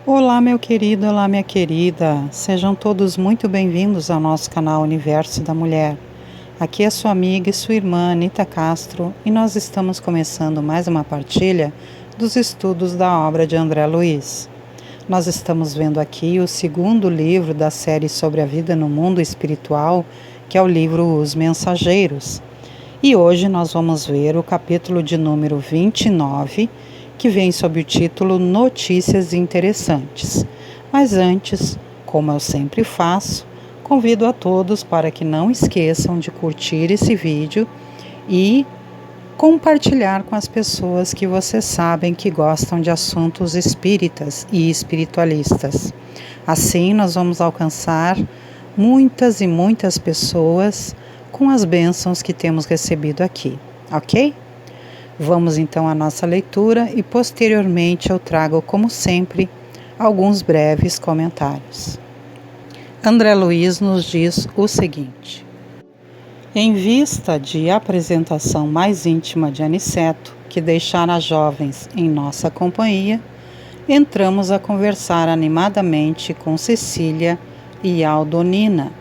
Olá, meu querido, olá, minha querida. Sejam todos muito bem-vindos ao nosso canal Universo da Mulher. Aqui é sua amiga e sua irmã Anita Castro e nós estamos começando mais uma partilha dos estudos da obra de André Luiz. Nós estamos vendo aqui o segundo livro da série sobre a vida no mundo espiritual, que é o livro Os Mensageiros. E hoje nós vamos ver o capítulo de número 29, que vem sob o título Notícias Interessantes. Mas antes, como eu sempre faço, convido a todos para que não esqueçam de curtir esse vídeo e compartilhar com as pessoas que vocês sabem que gostam de assuntos espíritas e espiritualistas. Assim, nós vamos alcançar muitas e muitas pessoas com as bênçãos que temos recebido aqui, ok? Vamos então à nossa leitura e posteriormente eu trago, como sempre, alguns breves comentários. André Luiz nos diz o seguinte: em vista de apresentação mais íntima de Aniceto, que deixara jovens em nossa companhia, entramos a conversar animadamente com Cecília e Aldonina.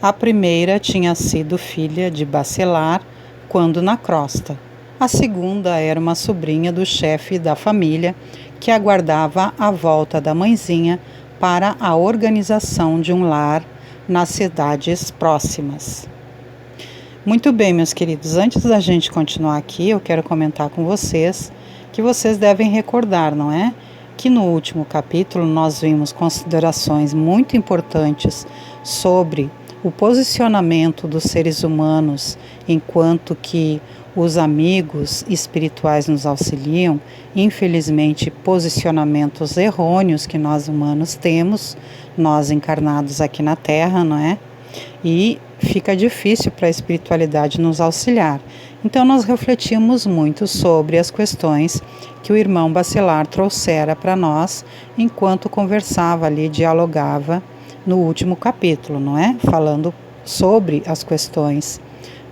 A primeira tinha sido filha de Bacelar quando na crosta. A segunda era uma sobrinha do chefe da família que aguardava a volta da mãezinha para a organização de um lar nas cidades próximas. Muito bem, meus queridos, antes da gente continuar aqui, eu quero comentar com vocês que vocês devem recordar, não é? Que no último capítulo nós vimos considerações muito importantes sobre o posicionamento dos seres humanos enquanto que os amigos espirituais nos auxiliam, infelizmente posicionamentos errôneos que nós humanos temos, nós encarnados aqui na Terra, não é? E fica difícil para a espiritualidade nos auxiliar. Então nós refletimos muito sobre as questões que o irmão Bacelar trouxera para nós enquanto conversava ali, dialogava no último capítulo, não é? Falando sobre as questões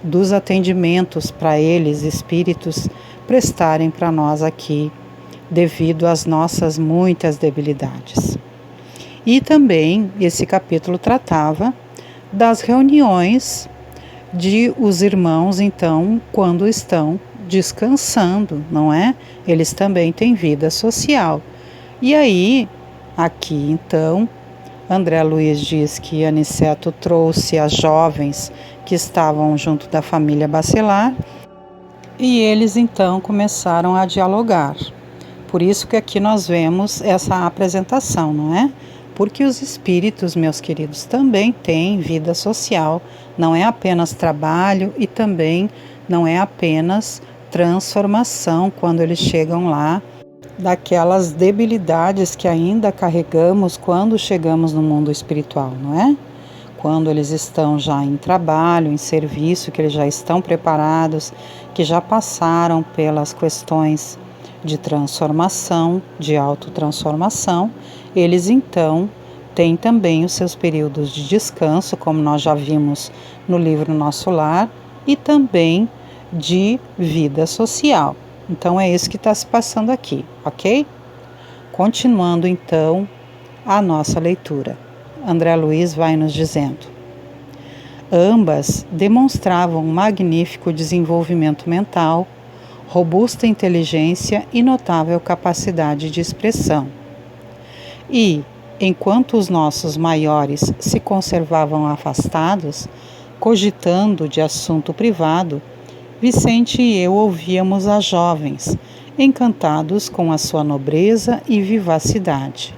dos atendimentos para eles, espíritos, prestarem para nós aqui, devido às nossas muitas debilidades. E também esse capítulo tratava das reuniões de os irmãos, então, quando estão descansando, não é? Eles também têm vida social. E aí, aqui então, André Luiz diz que Aniceto trouxe as jovens que estavam junto da família Bacelar e eles então começaram a dialogar. Por isso que aqui nós vemos essa apresentação, não é? Porque os espíritos, meus queridos, também têm vida social, não é apenas trabalho e também não é apenas transformação quando eles chegam lá, daquelas debilidades que ainda carregamos quando chegamos no mundo espiritual, não é? Quando eles estão já em trabalho, em serviço, que eles já estão preparados, que já passaram pelas questões de transformação, de autotransformação, eles então têm também os seus períodos de descanso, como nós já vimos no livro Nosso Lar, e também de vida social. Então é isso que está se passando aqui, ok? Continuando então a nossa leitura. André Luiz vai nos dizendo: ambas demonstravam magnífico desenvolvimento mental, robusta inteligência e notável capacidade de expressão. E, enquanto os nossos maiores se conservavam afastados, cogitando de assunto privado, Vicente e eu ouvíamos as jovens, encantados com a sua nobreza e vivacidade.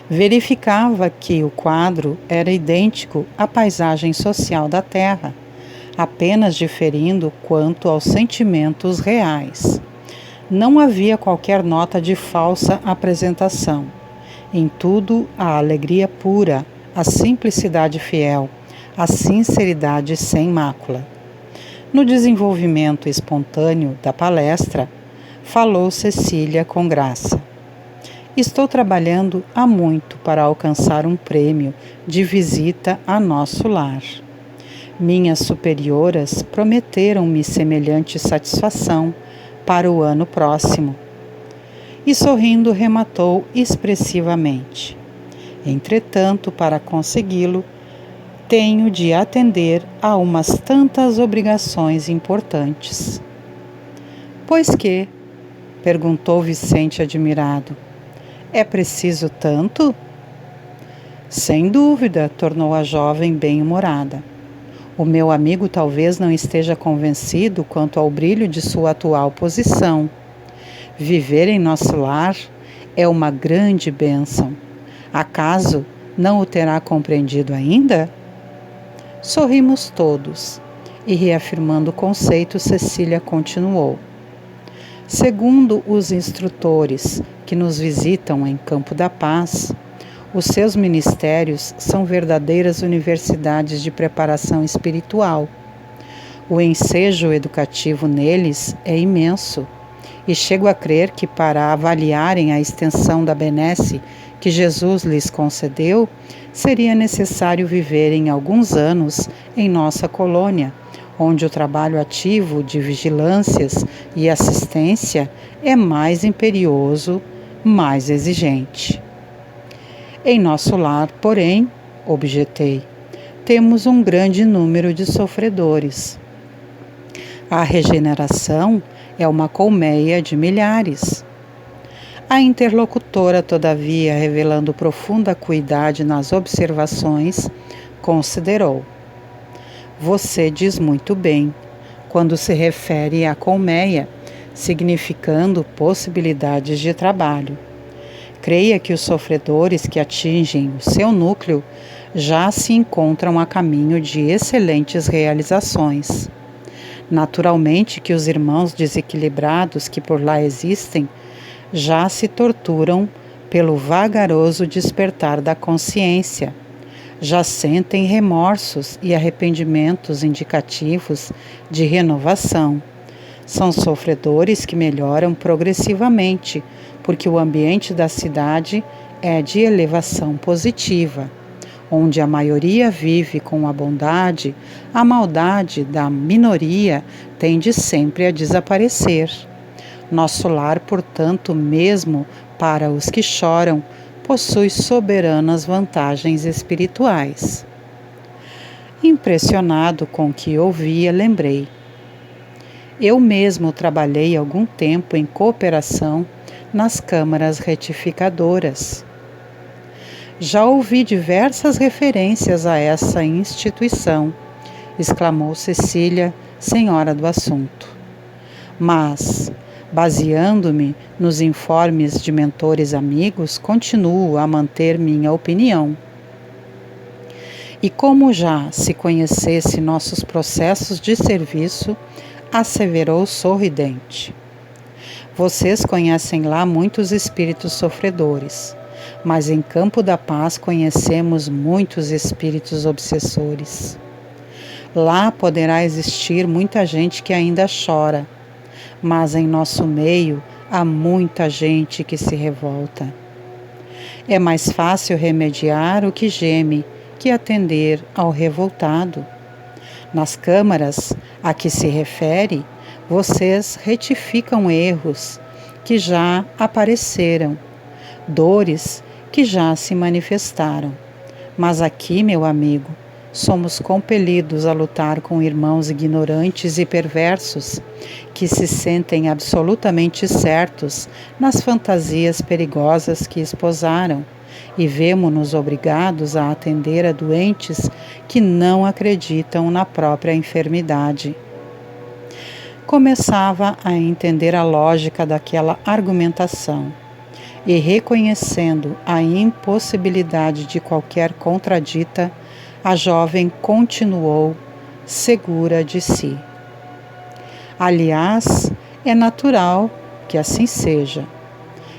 Verificava que o quadro era idêntico à paisagem social da Terra, apenas diferindo quanto aos sentimentos reais. Não havia qualquer nota de falsa apresentação. Em tudo, a alegria pura, a simplicidade fiel, a sinceridade sem mácula. No desenvolvimento espontâneo da palestra, falou Cecília com graça. Estou trabalhando há muito para alcançar um prêmio de visita a nosso lar. Minhas superioras prometeram-me semelhante satisfação para o ano próximo. e sorrindo rematou expressivamente: entretanto, para consegui-lo, tenho de atender a umas tantas obrigações importantes. Pois que? Perguntou Vicente admirado. É preciso tanto? Sem dúvida, tornou a jovem bem-humorada. O meu amigo talvez não esteja convencido quanto ao brilho de sua atual posição. Viver em nosso lar é uma grande bênção. Acaso não o terá compreendido ainda? Sorrimos todos e, reafirmando o conceito, Cecília continuou. Segundo os instrutores que nos visitam em Campo da Paz, os seus ministérios são verdadeiras universidades de preparação espiritual. O ensejo educativo neles é imenso, e chego a crer que, para avaliarem a extensão da benesse que Jesus lhes concedeu, seria necessário viverem alguns anos em nossa colônia, onde o trabalho ativo de vigilâncias e assistência é mais imperioso, mais exigente. Em nosso lar, porém, objetei, temos um grande número de sofredores. A regeneração é uma colmeia de milhares. A interlocutora, todavia, revelando profunda acuidade nas observações, considerou: você diz muito bem, quando se refere à colmeia, significando possibilidades de trabalho. Creia que os sofredores que atingem o seu núcleo já se encontram a caminho de excelentes realizações. Naturalmente que os irmãos desequilibrados que por lá existem já se torturam pelo vagaroso despertar da consciência, já sentem remorsos e arrependimentos indicativos de renovação. São sofredores que melhoram progressivamente, porque o ambiente da cidade é de elevação positiva. Onde a maioria vive com a bondade, a maldade da minoria tende sempre a desaparecer. Nosso lar, portanto, mesmo para os que choram, possui soberanas vantagens espirituais. Impressionado com o que ouvia, lembrei. Eu mesmo trabalhei algum tempo em cooperação nas câmaras retificadoras. Já ouvi diversas referências a essa instituição, exclamou Cecília, senhora do assunto. Mas, baseando-me nos informes de mentores amigos, continuo a manter minha opinião. E como já se conhecesse nossos processos de serviço, asseverou sorridente. Vocês conhecem lá muitos espíritos sofredores, mas em Campo da Paz conhecemos muitos espíritos obsessores. Lá poderá existir muita gente que ainda chora, mas em nosso meio há muita gente que se revolta. É mais fácil remediar o que geme que atender ao revoltado. Nas câmaras a que se refere, vocês retificam erros que já apareceram, dores que já se manifestaram. Mas aqui, meu amigo, somos compelidos a lutar com irmãos ignorantes e perversos que se sentem absolutamente certos nas fantasias perigosas que esposaram e vemo-nos obrigados a atender a doentes que não acreditam na própria enfermidade. Começava a entender a lógica daquela argumentação e, reconhecendo a impossibilidade de qualquer contradita, a jovem continuou, segura de si. Aliás, é natural que assim seja.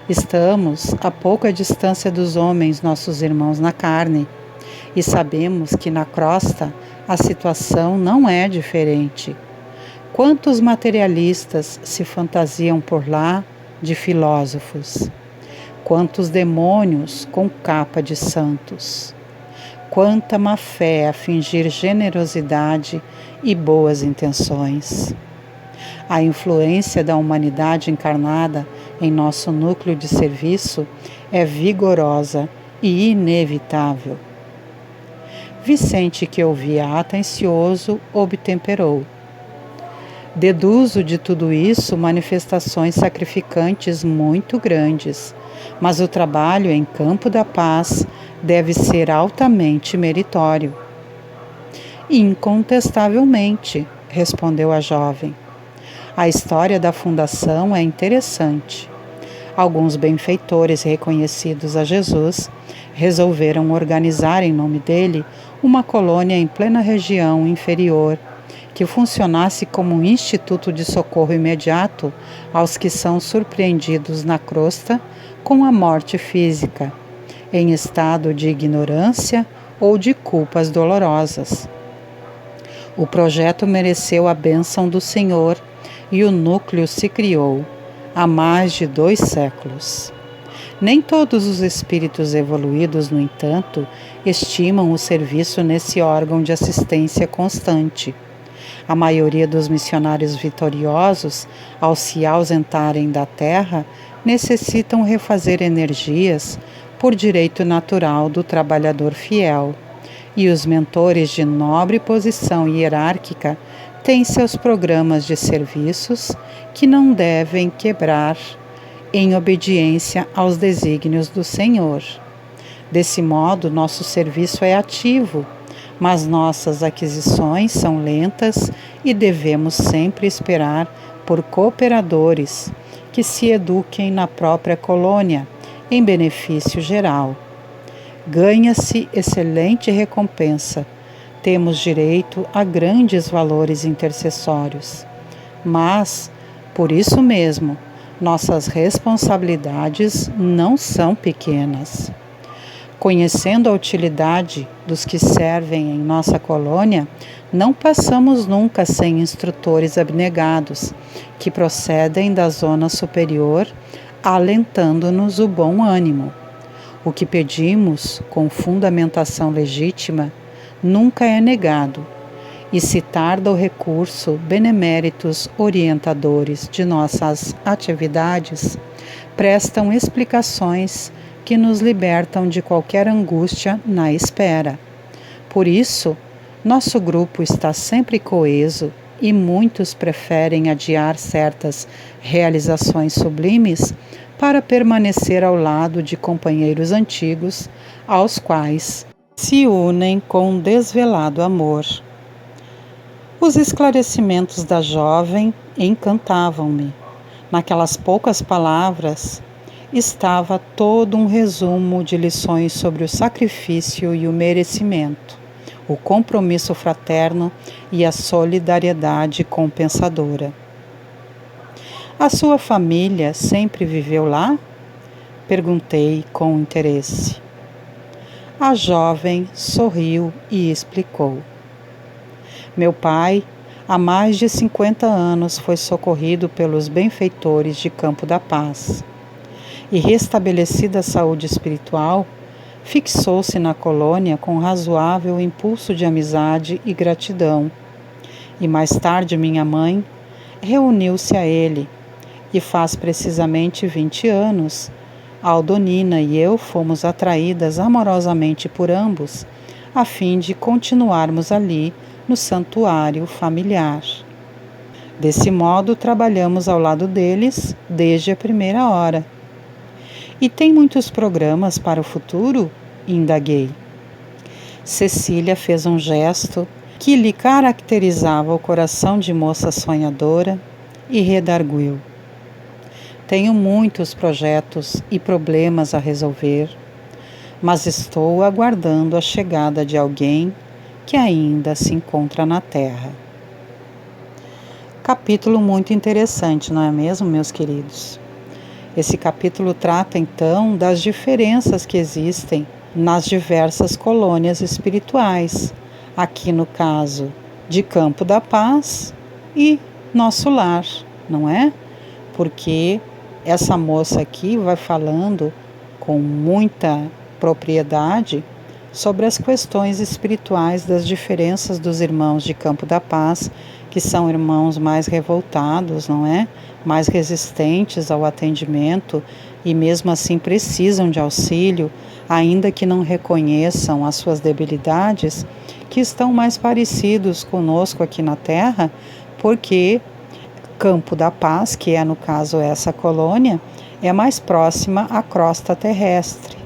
Estamos a pouca distância dos homens, nossos irmãos na carne, e sabemos que na crosta a situação não é diferente. Quantos materialistas se fantasiam por lá de filósofos? Quantos demônios com capa de santos? Quanta má-fé a fingir generosidade e boas intenções. A influência da humanidade encarnada em nosso núcleo de serviço é vigorosa e inevitável. Vicente, que ouvia atencioso, obtemperou. Deduzo de tudo isso manifestações sacrificantes muito grandes, mas o trabalho em campo da paz deve ser altamente meritório. Incontestavelmente, respondeu a jovem. A história da fundação é interessante. Alguns benfeitores reconhecidos a Jesus resolveram organizar em nome dele uma colônia em plena região inferior que funcionasse como um instituto de socorro imediato aos que são surpreendidos na crosta com a morte física, em estado de ignorância ou de culpas dolorosas. O projeto mereceu a bênção do Senhor e o núcleo se criou há mais de 2 séculos. Nem todos os espíritos evoluídos, no entanto, estimam o serviço nesse órgão de assistência constante. A maioria dos missionários vitoriosos, ao se ausentarem da Terra, necessitam refazer energias por direito natural do trabalhador fiel. E os mentores de nobre posição hierárquica têm seus programas de serviços que não devem quebrar em obediência aos desígnios do Senhor. Desse modo, nosso serviço é ativo, mas nossas aquisições são lentas e devemos sempre esperar por cooperadores que se eduquem na própria colônia, em benefício geral. Ganha-se excelente recompensa. Temos direito a grandes valores intercessórios. Mas, por isso mesmo, nossas responsabilidades não são pequenas. Conhecendo a utilidade dos que servem em nossa colônia, não passamos nunca sem instrutores abnegados, que procedem da zona superior, alentando-nos o bom ânimo. O que pedimos, com fundamentação legítima, nunca é negado, e se tarda o recurso, beneméritos orientadores de nossas atividades prestam explicações que nos libertam de qualquer angústia na espera. Por isso, nosso grupo está sempre coeso e muitos preferem adiar certas realizações sublimes para permanecer ao lado de companheiros antigos, aos quais se unem com um desvelado amor. Os esclarecimentos da jovem encantavam-me. Naquelas poucas palavras estava todo um resumo de lições sobre o sacrifício e o merecimento, o compromisso fraterno e a solidariedade compensadora. A sua família sempre viveu lá? Perguntei com interesse. A jovem sorriu e explicou. Meu pai, há mais de 50 anos, foi socorrido pelos benfeitores de Campo da Paz. E restabelecida a saúde espiritual, fixou-se na colônia com razoável impulso de amizade e gratidão. E mais tarde minha mãe reuniu-se a ele, e faz precisamente 20 anos, Aldonina e eu fomos atraídas amorosamente por ambos, a fim de continuarmos ali no santuário familiar. Desse modo, trabalhamos ao lado deles desde a primeira hora. E tem muitos programas para o futuro? Indaguei. Cecília fez um gesto que lhe caracterizava o coração de moça sonhadora e redarguiu. Tenho muitos projetos e problemas a resolver, mas estou aguardando a chegada de alguém que ainda se encontra na Terra. Capítulo muito interessante, não é mesmo, meus queridos? Esse capítulo trata, então, das diferenças que existem nas diversas colônias espirituais, aqui no caso de Campo da Paz e Nosso Lar, não é? Porque essa moça aqui vai falando com muita propriedade sobre as questões espirituais das diferenças dos irmãos de Campo da Paz, que são irmãos mais revoltados, não é? Mais resistentes ao atendimento e mesmo assim precisam de auxílio, ainda que não reconheçam as suas debilidades, que estão mais parecidos conosco aqui na Terra, porque Campo da Paz, que é no caso essa colônia, é mais próxima à crosta terrestre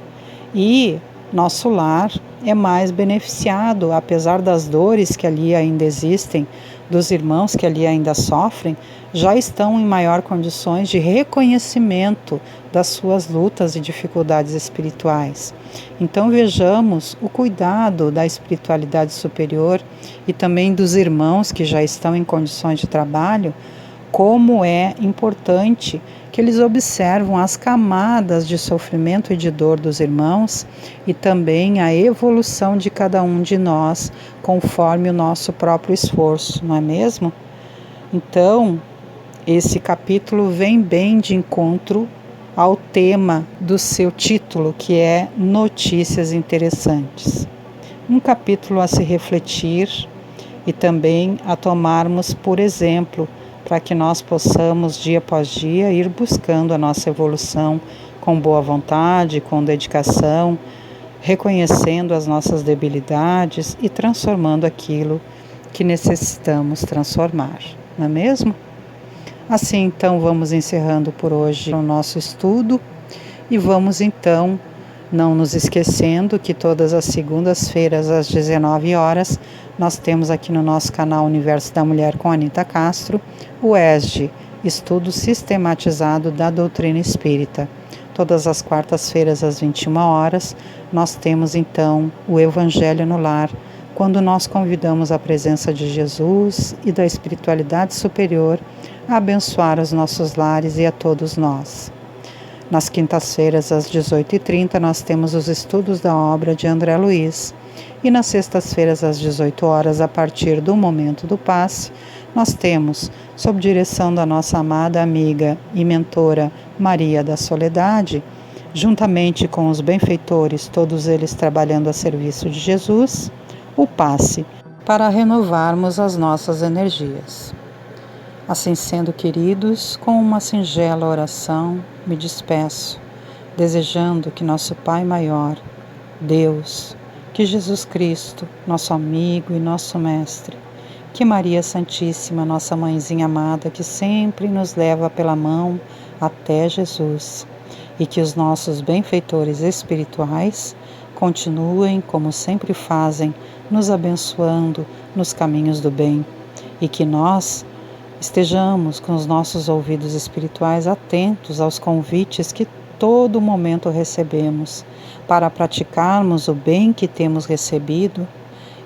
e nosso lar é mais beneficiado, apesar das dores que ali ainda existem, dos irmãos que ali ainda sofrem, já estão em maior condições de reconhecimento das suas lutas e dificuldades espirituais. Então vejamos o cuidado da espiritualidade superior e também dos irmãos que já estão em condições de trabalho, como é importante que eles observam as camadas de sofrimento e de dor dos irmãos e também a evolução de cada um de nós conforme o nosso próprio esforço, não é mesmo? Então, esse capítulo vem bem de encontro ao tema do seu título, que é Notícias Interessantes. Um capítulo a se refletir e também a tomarmos por exemplo, para que nós possamos, dia após dia, ir buscando a nossa evolução com boa vontade, com dedicação, reconhecendo as nossas debilidades e transformando aquilo que necessitamos transformar, não é mesmo? Assim, então, vamos encerrando por hoje o nosso estudo e vamos, então, não nos esquecendo que todas as segundas-feiras, às 19 horas, nós temos aqui no nosso canal Universo da Mulher com Anita Castro, o ESG, Estudo Sistematizado da Doutrina Espírita. Todas as quartas-feiras, às 21 horas, nós temos então o Evangelho no Lar, quando nós convidamos a presença de Jesus e da espiritualidade superior a abençoar os nossos lares e a todos nós. Nas quintas-feiras, às 18h30, nós temos os estudos da obra de André Luiz. E nas sextas-feiras, às 18 horas, a partir do momento do passe, nós temos, sob direção da nossa amada amiga e mentora Maria da Soledade, juntamente com os benfeitores, todos eles trabalhando a serviço de Jesus, o passe para renovarmos as nossas energias. Assim sendo, queridos, com uma singela oração, me despeço, desejando que nosso Pai Maior, Deus, que Jesus Cristo, nosso amigo e nosso Mestre, que Maria Santíssima, nossa Mãezinha amada, que sempre nos leva pela mão até Jesus, e que os nossos benfeitores espirituais continuem, como sempre fazem, nos abençoando nos caminhos do bem, e que nós estejamos com os nossos ouvidos espirituais atentos aos convites que todo momento recebemos, para praticarmos o bem que temos recebido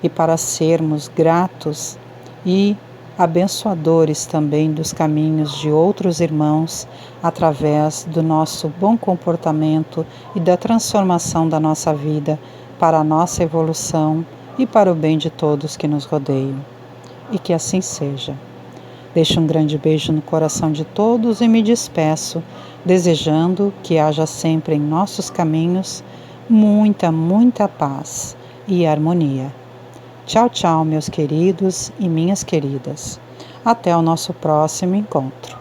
e para sermos gratos e abençoadores também dos caminhos de outros irmãos através do nosso bom comportamento e da transformação da nossa vida para a nossa evolução e para o bem de todos que nos rodeiam. E que assim seja. Deixo um grande beijo no coração de todos e me despeço, desejando que haja sempre em nossos caminhos muita, muita paz e harmonia. Tchau, tchau, meus queridos e minhas queridas. Até o nosso próximo encontro.